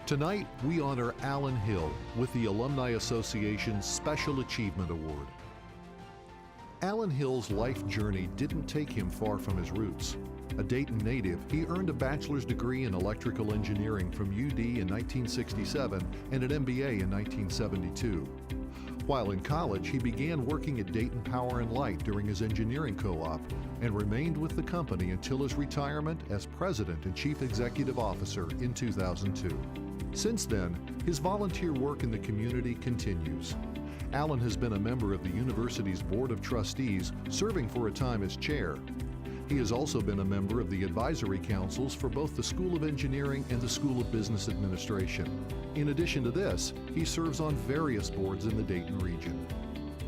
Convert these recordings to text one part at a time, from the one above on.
Tonight, we honor Alan Hill with the Alumni Association's Special Achievement Award. Alan Hill's life journey didn't take him far from his roots. A Dayton native, he earned a bachelor's degree in electrical engineering from UD in 1967 and an MBA in 1972. While in college, he began working at Dayton Power Light during his engineering co-op and remained with the company until his retirement as president and chief executive officer in 2002. Since then, his volunteer work in the community continues. Alan has been a member of the university's Board of Trustees, serving for a time as chair. He has also been a member of the advisory councils for both the School of Engineering and the School of Business Administration. In addition to this, he serves on various boards in the Dayton region.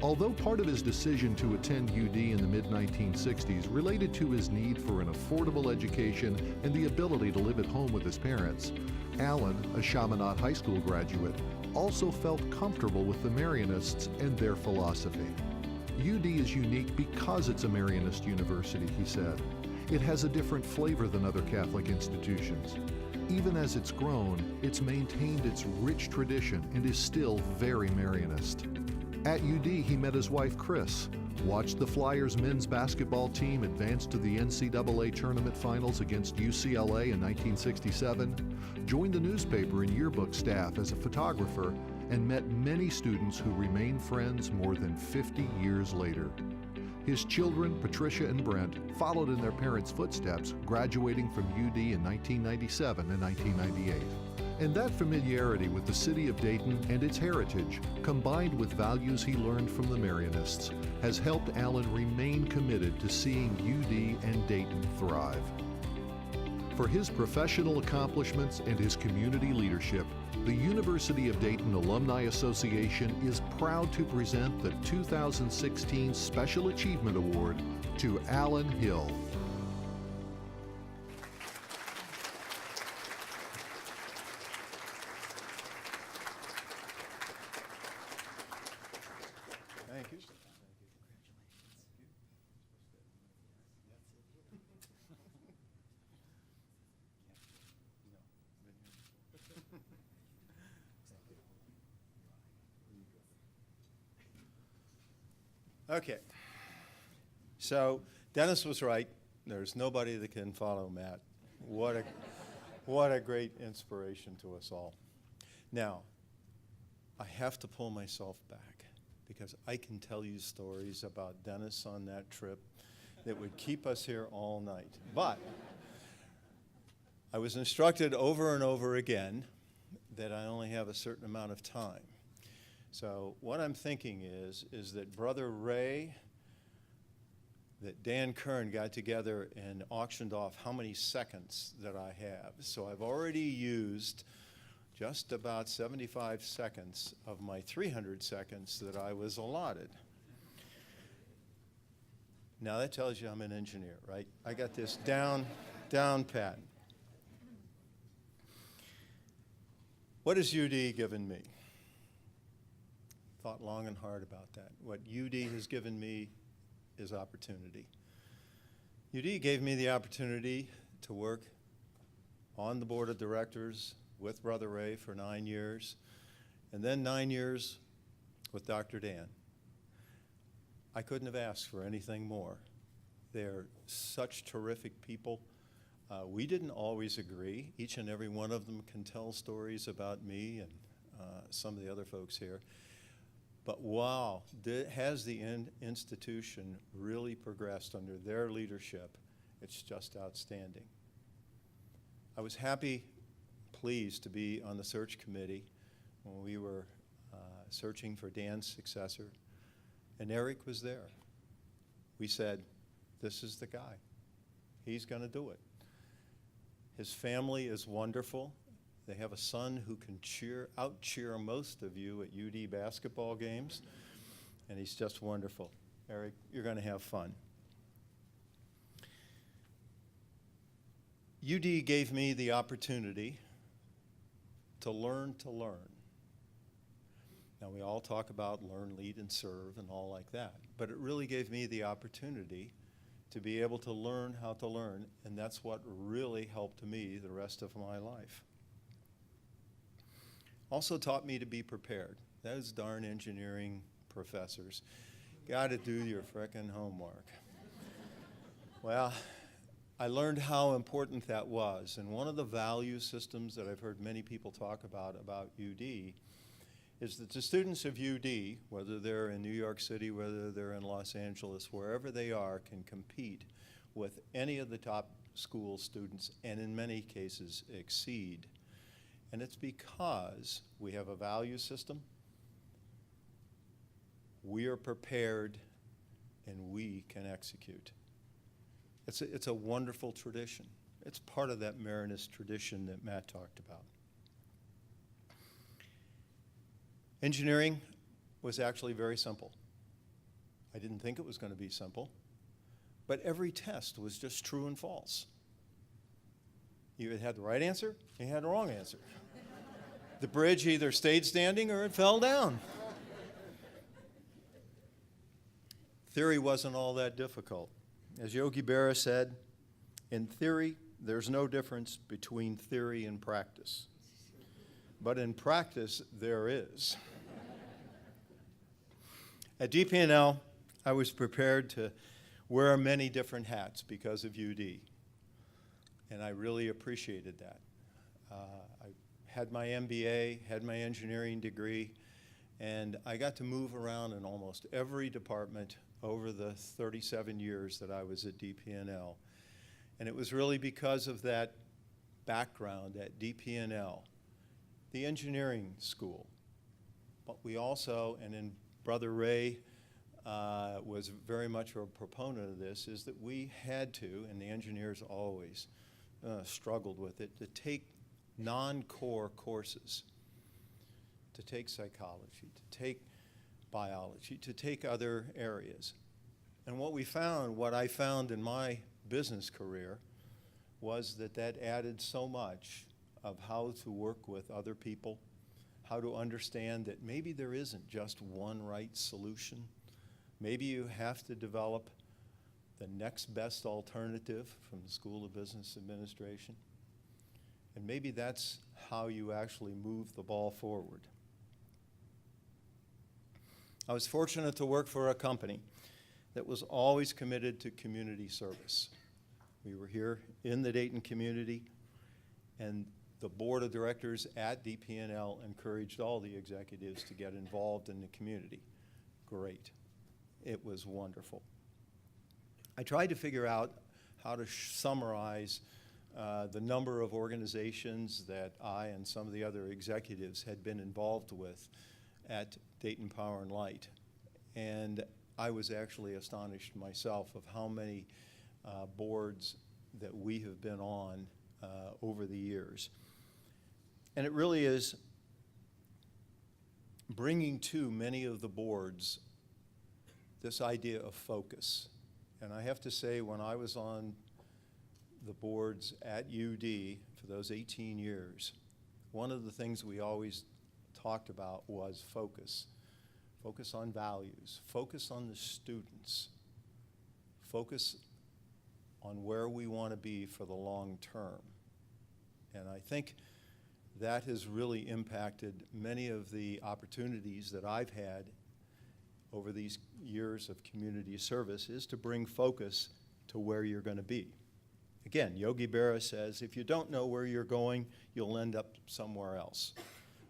Although part of his decision to attend UD in the mid-1960s related to his need for an affordable education and the ability to live at home with his parents, Alan, a Chaminade High School graduate, also felt comfortable with the Marianists and their philosophy. UD is unique because it's a Marianist university, he said. It has a different flavor than other Catholic institutions. Even as it's grown, it's maintained its rich tradition and is still very Marianist. At UD, he met his wife, Chris, watched the Flyers men's basketball team advance to the NCAA tournament finals against UCLA in 1967, joined the newspaper and yearbook staff as a photographer, and met many students who remain friends more than 50 years later. His children, Patricia and Brent, followed in their parents' footsteps, graduating from UD in 1997 and 1998. And that familiarity with the city of Dayton and its heritage, combined with values he learned from the Marianists, has helped Alan remain committed to seeing UD and Dayton thrive. For his professional accomplishments and his community leadership, the University of Dayton Alumni Association is proud to present the 2016 Special Achievement Award to Alan Hill. Thank you. Okay, so Dennis was right. There's nobody that can follow Matt. What a great inspiration to us all. Now, I have to pull myself back because I can tell you stories about Dennis on that trip that would keep us here all night. But I was instructed over and over again that I only have a certain amount of time. So what I'm thinking is that Brother Ray, that Dan Kern got together and auctioned off how many seconds that I have. So I've already used just about 75 seconds of my 300 seconds that I was allotted. Now that tells you I'm an engineer, right? I got this down pat. What has UD given me? Thought long and hard about that. What UD has given me is opportunity. UD gave me the opportunity to work on the board of directors with Brother Ray for 9 years, and then 9 years with Dr. Dan. I couldn't have asked for anything more. They're such terrific people. We didn't always agree. Each and every one of them can tell stories about me and some of the other folks here. But wow, has the institution really progressed under their leadership? It's just outstanding. I was pleased to be on the search committee when we were searching for Dan's successor, and Eric was there. We said, this is the guy. He's going to do it. His family is wonderful. They have a son who can out-cheer most of you at UD basketball games, and he's just wonderful. Eric, you're going to have fun. UD gave me the opportunity to learn to learn. Now, we all talk about learn, lead, and serve and all like that, but it really gave me the opportunity to be able to learn how to learn, and that's what really helped me the rest of my life. also taught me to be prepared. Those darn engineering professors. Got to do your frickin' homework. Well, I learned how important that was, and one of the value systems that I've heard many people talk about UD is that the students of UD, whether they're in New York City, whether they're in Los Angeles, wherever they are, can compete with any of the top school students, and in many cases exceed. And it's because we have a value system, we are prepared, and we can execute. It's a wonderful tradition. It's part of that Marinus tradition that Matt talked about. Engineering was actually very simple. I didn't think it was going to be simple, but every test was just true and false. You either had the right answer, you had the wrong answer. The bridge either stayed standing or it fell down. Theory wasn't all that difficult. As Yogi Berra said, in theory, there's no difference between theory and practice. But in practice, there is. At DP&L, I was prepared to wear many different hats because of UD, and I really appreciated that. I had my MBA, had my engineering degree, and I got to move around in almost every department over the 37 years that I was at DP&L. And it was really because of that background at DP&L, the engineering school. But we also, and then Brother Ray was very much a proponent of this, is that we had to, and the engineers always struggled with it, to take non-core courses, to take psychology, to take biology, to take other areas. And what I found in my business career was that added so much of how to work with other people, how to understand that maybe there isn't just one right solution. Maybe you have to develop the next best alternative from the School of Business Administration. And maybe that's how you actually move the ball forward. I was fortunate to work for a company that was always committed to community service. We were here in the Dayton community, and the board of directors at DP&L encouraged all the executives to get involved in the community. Great. It was wonderful. I tried to figure out how to summarize the number of organizations that I and some of the other executives had been involved with at Dayton Power Light. And I was actually astonished myself of how many boards that we have been on over the years. And it really is bringing to many of the boards this idea of focus. And I have to say, when I was on the boards at UD for those 18 years, one of the things we always talked about was focus. Focus on values, focus on the students, focus on where we want to be for the long term. And I think that has really impacted many of the opportunities that I've had over these years of community service, is to bring focus to where you're going to be. Again, Yogi Berra says, if you don't know where you're going, you'll end up somewhere else.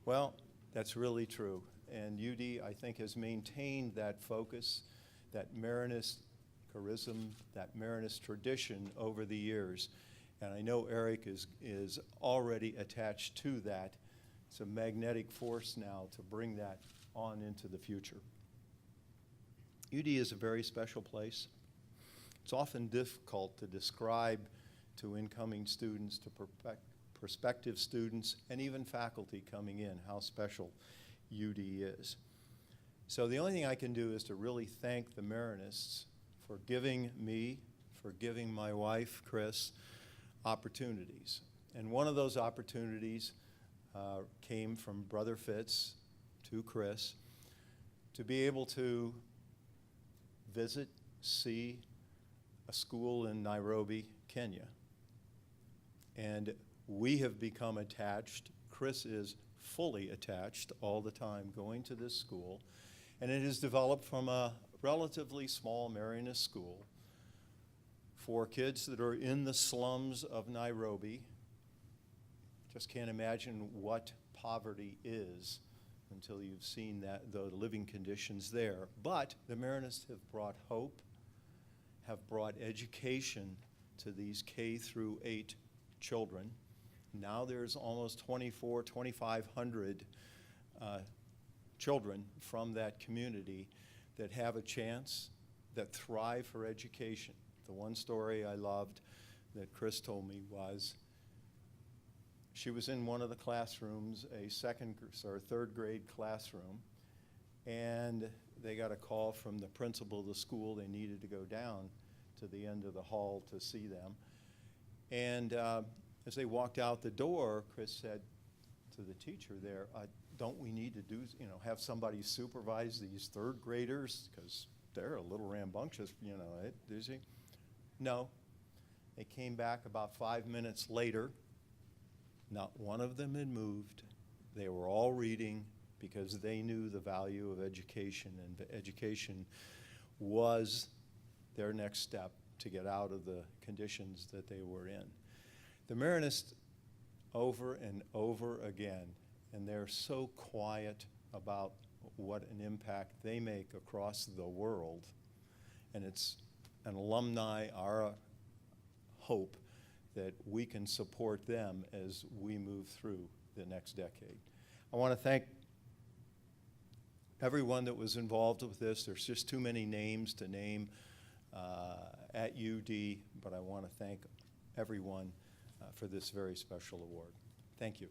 Well, that's really true. And UD, I think, has maintained that focus, that Marinus charism, that Marinus tradition over the years. And I know Eric is already attached to that. It's a magnetic force now to bring that on into the future. UD is a very special place. It's often difficult to describe to incoming students, to prospective students, and even faculty coming in how special UD is. So the only thing I can do is to really thank the Marinists for giving me, for giving my wife, Chris, opportunities. And one of those opportunities came from Brother Fitz to Chris to be able to visit, see a school in Nairobi, Kenya. And we have become attached. Chris is fully attached all the time, going to this school. And it has developed from a relatively small Marianist school for kids that are in the slums of Nairobi. Just can't imagine what poverty is until you've seen the living conditions there. But the Marinists have brought hope, have brought education to these K through 8 children. Now there's almost 2,500 children from that community that have a chance, that thrive for education. The one story I loved that Chris told me was she was in one of the classrooms, a third grade classroom, and they got a call from the principal of the school. They needed to go down to the end of the hall to see them. And as they walked out the door, Chris said to the teacher there, don't we need to have somebody supervise these third graders? Because they're a little rambunctious, is he? No. They came back about 5 minutes later. Not one of them had moved. They were all reading because they knew the value of education, and education was their next step to get out of the conditions that they were in. The Marinists, over and over again, and they're so quiet about what an impact they make across the world, and it's an alumni, our hope that we can support them as we move through the next decade. I want to thank everyone that was involved with this. There's just too many names to name at UD, but I want to thank everyone for this very special award. Thank you.